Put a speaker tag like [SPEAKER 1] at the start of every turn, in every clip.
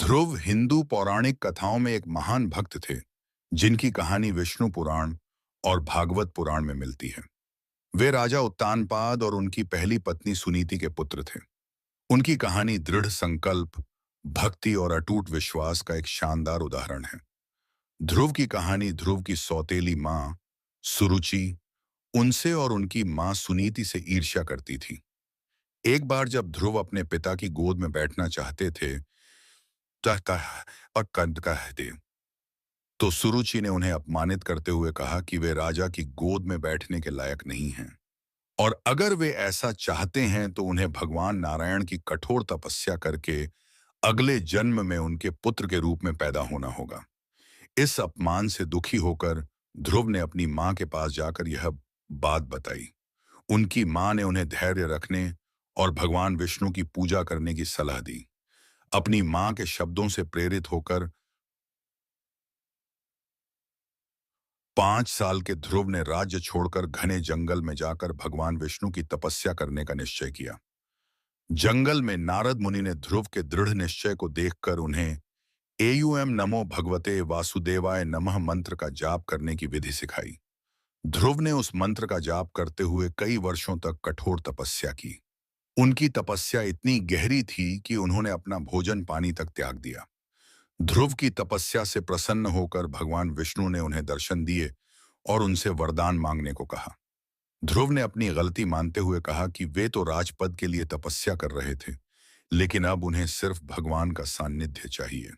[SPEAKER 1] ध्रुव हिंदू पौराणिक कथाओं में एक महान भक्त थे, जिनकी कहानी विष्णु पुराण और भागवत पुराण में मिलती है। वे राजा उत्तानपाद और उनकी पहली पत्नी सुनीति के पुत्र थे। उनकी कहानी दृढ़ संकल्प, भक्ति और अटूट विश्वास का एक शानदार उदाहरण है। ध्रुव की कहानी ध्रुव की सौतेली माँ सुरुचि उनसे और उनकी माँ सुनीति से ईर्ष्या करती थी। एक बार जब ध्रुव अपने पिता की गोद में बैठना चाहते थे, और कंद कह दे तो सुरुचि ने उन्हें अपमानित करते हुए कहा कि वे राजा की गोद में बैठने के लायक नहीं हैं, और अगर वे ऐसा चाहते हैं तो उन्हें भगवान नारायण की कठोर तपस्या करके अगले जन्म में उनके पुत्र के रूप में पैदा होना होगा। इस अपमान से दुखी होकर ध्रुव ने अपनी मां के पास जाकर यह बात बताई। उनकी मां ने उन्हें धैर्य रखने और भगवान विष्णु की पूजा करने की सलाह दी। अपनी मां के शब्दों से प्रेरित होकर 5 साल के ध्रुव ने राज्य छोड़कर घने जंगल में जाकर भगवान विष्णु की तपस्या करने का निश्चय किया। जंगल में नारद मुनि ने ध्रुव के दृढ़ निश्चय को देखकर उन्हें एयुएम नमो भगवते वासुदेवाय नमः मंत्र का जाप करने की विधि सिखाई। ध्रुव ने उस मंत्र का जाप करते हुए कई वर्षों तक कठोर तपस्या की। उनकी तपस्या इतनी गहरी थी कि उन्होंने अपना भोजन पानी तक त्याग दिया। ध्रुव की तपस्या से प्रसन्न होकर भगवान विष्णु ने उन्हें दर्शन दिए और उनसे वरदान मांगने को कहा। ध्रुव ने अपनी गलती मानते हुए कहा कि वे तो राजपद के लिए तपस्या कर रहे थे, लेकिन अब उन्हें सिर्फ भगवान का सानिध्य चाहिए।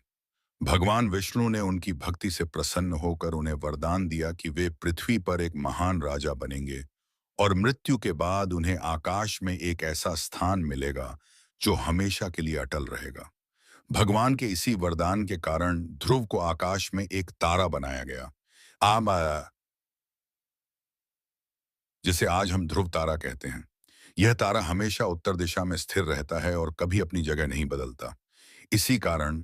[SPEAKER 1] भगवान विष्णु ने उनकी भक्ति से प्रसन्न होकर उन्हें वरदान दिया कि वे पृथ्वी पर एक महान राजा बनेंगे और मृत्यु के बाद उन्हें आकाश में एक ऐसा स्थान मिलेगा जो हमेशा के लिए अटल रहेगा। भगवान के इसी वरदान के कारण ध्रुव को आकाश में एक तारा बनाया गया, आम जिसे आज हम ध्रुव तारा कहते हैं। यह तारा हमेशा उत्तर दिशा में स्थिर रहता है और कभी अपनी जगह नहीं बदलता। इसी कारण